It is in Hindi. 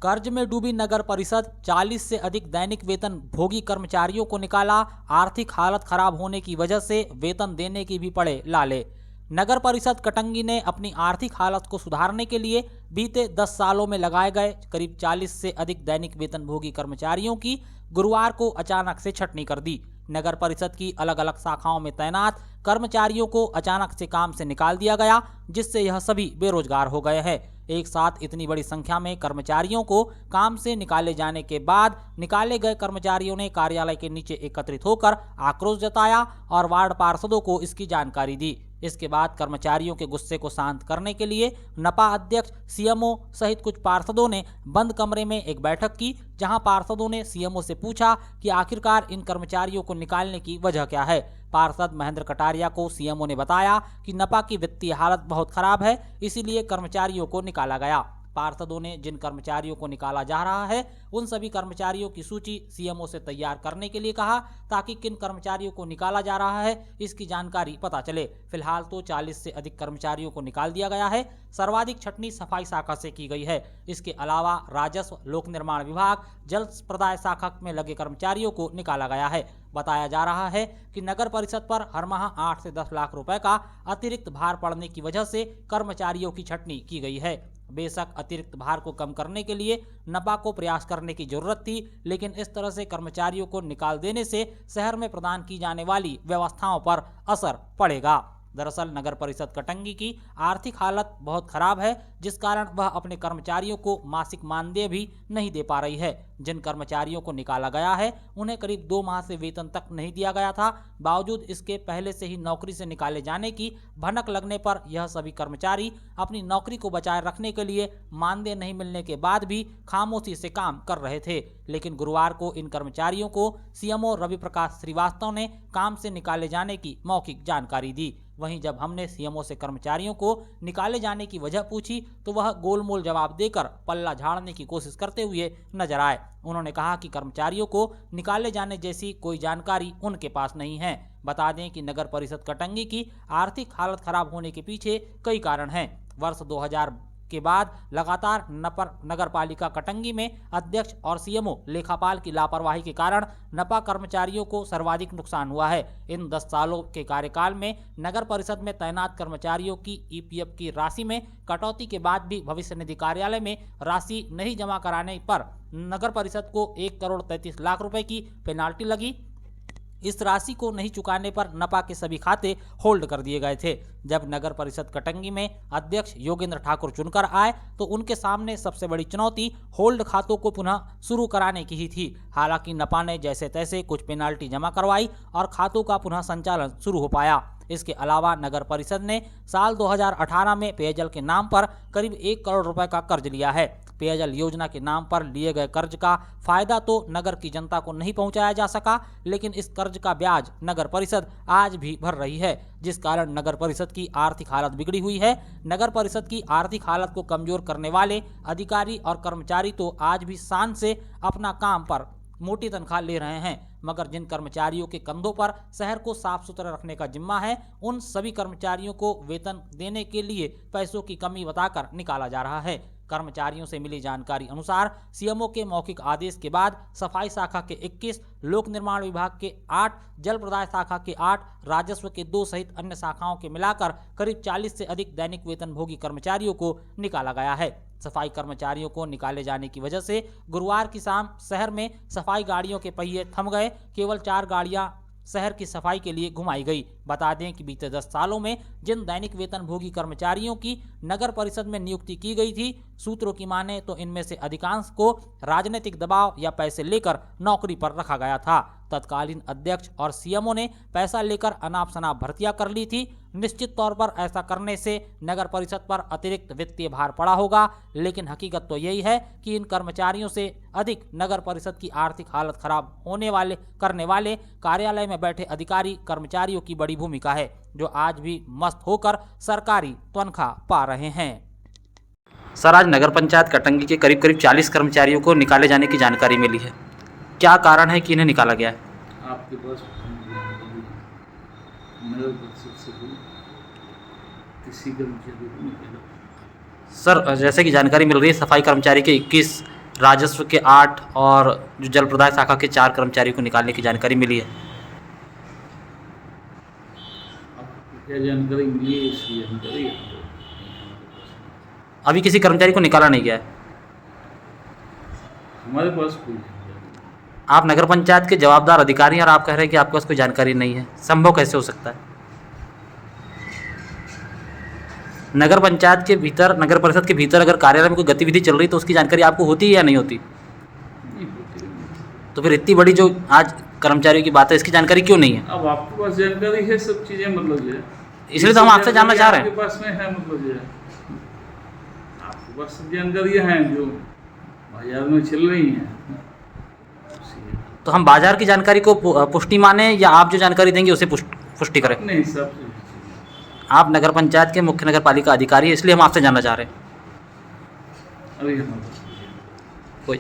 कर्ज में डूबी नगर परिषद, 40 से अधिक दैनिक वेतन भोगी कर्मचारियों को निकाला। आर्थिक हालत खराब होने की वजह से वेतन देने की भी पड़े लाले। नगर परिषद कटंगी ने अपनी आर्थिक हालत को सुधारने के लिए बीते 10 सालों में लगाए गए करीब 40 से अधिक दैनिक वेतन भोगी कर्मचारियों की गुरुवार को अचानक से छटनी कर दी। नगर परिषद की अलग अलग शाखाओं में तैनात कर्मचारियों को अचानक से काम से निकाल दिया गया, जिससे यह सभी बेरोजगार हो गए हैं। एक साथ इतनी बड़ी संख्या में कर्मचारियों को काम से निकाले जाने के बाद निकाले गए कर्मचारियों ने कार्यालय के नीचे एकत्रित होकर आक्रोश जताया और वार्ड पार्षदों को इसकी जानकारी दी। इसके बाद कर्मचारियों के गुस्से को शांत करने के लिए नपा अध्यक्ष, सीएमओ सहित कुछ पार्षदों ने बंद कमरे में एक बैठक की, जहां पार्षदों ने सीएमओ से पूछा कि आखिरकार इन कर्मचारियों को निकालने की वजह क्या है। पार्षद महेंद्र कटारिया को सीएमओ ने बताया कि नपा की वित्तीय हालत बहुत खराब है, इसीलिए कर्मचारियों को निकाला गया। पार्षदों ने जिन कर्मचारियों को निकाला जा रहा है उन सभी कर्मचारियों की सूची सीएमओ से तैयार करने के लिए कहा, ताकि किन कर्मचारियों को निकाला जा रहा है इसकी जानकारी पता चले। फिलहाल तो 40 से अधिक कर्मचारियों को निकाल दिया गया है। सर्वाधिक छटनी सफाई शाखा से की गई है। इसके अलावा राजस्व, लोक निर्माण विभाग, जल प्रदाय शाखा में लगे कर्मचारियों को निकाला गया है। बताया जा रहा है कि नगर परिषद पर हर माह 8 से 10 लाख रुपए का अतिरिक्त भार पड़ने की वजह से कर्मचारियों की छटनी की गई है। बेशक अतिरिक्त भार को कम करने के लिए नपा को प्रयास करने की जरूरत थी, लेकिन इस तरह से कर्मचारियों को निकाल देने से शहर में प्रदान की जाने वाली व्यवस्थाओं पर असर पड़ेगा। दरअसल नगर परिषद कटंगी की आर्थिक हालत बहुत खराब है, जिस कारण वह अपने कर्मचारियों को मासिक मानदेय भी नहीं दे पा रही है। जिन कर्मचारियों को निकाला गया है उन्हें करीब 2 माह से वेतन तक नहीं दिया गया था। बावजूद इसके पहले से ही नौकरी से निकाले जाने की भनक लगने पर यह सभी कर्मचारी अपनी नौकरी को बचाए रखने के लिए मानदेय नहीं मिलने के बाद भी खामोशी से काम कर रहे थे। लेकिन गुरुवार को इन कर्मचारियों को सीएमओ रवि प्रकाश श्रीवास्तव ने काम से निकाले जाने की मौखिक जानकारी दी। वहीं जब हमने सीएमओ से कर्मचारियों को निकाले जाने की वजह पूछी तो वह गोलमोल जवाब देकर पल्ला झाड़ने की कोशिश करते हुए नजर आए। उन्होंने कहा कि कर्मचारियों को निकाले जाने जैसी कोई जानकारी उनके पास नहीं है। बता दें कि नगर परिषद कटंगी की आर्थिक हालत खराब होने के पीछे कई कारण हैं। वर्ष 2000 के बाद लगातार नगर पालिका कटंगी में अध्यक्ष और सीएमओ लेखापाल की लापरवाही के कारण नपा कर्मचारियों को सर्वाधिक नुकसान हुआ है। इन 10 सालों के कार्यकाल में नगर परिषद में तैनात कर्मचारियों की ईपीएफ की राशि में कटौती के बाद भी भविष्य निधि कार्यालय में राशि नहीं जमा कराने पर नगर परिषद को 1 करोड़ 33 लाख रुपए की पेनाल्टी लगी। इस राशि को नहीं चुकाने पर नपा के सभी खाते होल्ड कर दिए गए थे। जब नगर परिषद कटंगी में अध्यक्ष योगेंद्र ठाकुर चुनकर आए तो उनके सामने सबसे बड़ी चुनौती होल्ड खातों को पुनः शुरू कराने की ही थी। हालांकि नपा ने जैसे तैसे कुछ पेनाल्टी जमा करवाई और खातों का पुनः संचालन शुरू हो पाया। इसके अलावा नगर परिषद ने साल 2018 में पेयजल के नाम पर करीब 1 करोड़ रुपए का कर्ज लिया है। पेयजल योजना के नाम पर लिए गए कर्ज का फायदा तो नगर की जनता को नहीं पहुंचाया जा सका, लेकिन इस कर्ज का ब्याज नगर परिषद आज भी भर रही है, जिस कारण नगर परिषद की आर्थिक हालत बिगड़ी हुई है। नगर परिषद की आर्थिक हालत को कमजोर करने वाले अधिकारी और कर्मचारी तो आज भी शान से अपना काम पर मोटी तनख्वाह ले रहे हैं, मगर जिन कर्मचारियों के कंधों पर शहर को साफ सुथरा रखने का जिम्मा है उन सभी कर्मचारियों को वेतन देने के लिए पैसों की कमी बताकर निकाला जा रहा है। कर्मचारियों से मिली जानकारी अनुसार सीएमओ के मौखिक आदेश के बाद सफाई शाखा के 21, लोक निर्माण विभाग के 8, जल प्रदाय शाखा के 8, राजस्व के 2 सहित अन्य शाखाओं के मिलाकर करीब 40 से अधिक दैनिक वेतनभोगी कर्मचारियों को निकाला गया है। सफाई कर्मचारियों को निकाले जाने की वजह से गुरुवार की शाम शहर में सफाई गाड़ियों के पहिए थम गए। केवल 4 गाड़ियां शहर की सफाई के लिए घुमाई गई। बता दें कि बीते 10 सालों में जिन दैनिक वेतनभोगी कर्मचारियों की नगर परिषद में नियुक्ति की गई थी, सूत्रों की माने तो इनमें से अधिकांश को राजनीतिक दबाव या पैसे लेकर नौकरी पर रखा गया था। तत्कालीन अध्यक्ष और सीएमओ ने पैसा लेकर अनाप शनाप भर्तियां कर ली थी। निश्चित तौर पर ऐसा करने से नगर परिषद पर अतिरिक्त वित्तीय भार पड़ा होगा, लेकिन हकीकत तो यही है कि इन कर्मचारियों से अधिक नगर परिषद की आर्थिक हालत खराब करने वाले कार्यालय में बैठे अधिकारी कर्मचारियों की बड़ी भूमिका है, जो आज भी मस्त होकर सरकारी तनख्वाह पा रहे हैं। सर, आज नगर पंचायत कटंगी के करीब 40 कर्मचारियों को निकाले जाने की जानकारी मिली है। क्या कारण है कि इन्हें निकाला गया है? आपके पास नगर परिषद से किसी कर्मचारी को निकाला? सर, जैसे कि जानकारी मिल रही है सफाई कर्मचारी के 21 राजस्व के 8 और जो जल प्रदाय शाखा के 4 कर्मचारियों को निकालने की जानकारी मिली है। आपको क्या जानकारी मिली है इसकी जानकारी है तो अभी किसी कर्मचारी को निकाला नहीं गया है। हमारे पास कोई जानकारी नहीं। आप नगर पंचायत के जवाबदार अधिकारी हैं और आप कह रहे हैं कि आपके पास कोई जानकारी नहीं है, संभव कैसे हो सकता है? नगर पंचायत के भीतर, नगर परिषद के भीतर अगर कार्यालय में कोई गतिविधि चल रही तो उसकी जानकारी आपको होती है या नहीं होती? नहीं होती है। तो फिर इतनी बड़ी जो आज कर्मचारियों की बात है, इसकी जानकारी क्यों नहीं है? अब आपके पास जानकारी है सब चीज़ें, मतलब जो है इसलिए तो हम आपसे जानना चाह रहे हैं। आपके पास में है, मतलब जो है आपके पास सब जानकारियाँ हैं जो बाजार में चल रही हैं। तो हम बाजार की जानकारी को पुष्टि माने या आप जो जानकारी देंगे उसे पुष्टि करें? अपने हिसाब से आप नगर पंचायत के मुख्य नगर पालिका अधिकारी हैं, इसलिए हम आपसे जानना चाह रहे हैं। अभी हमारे पास कोई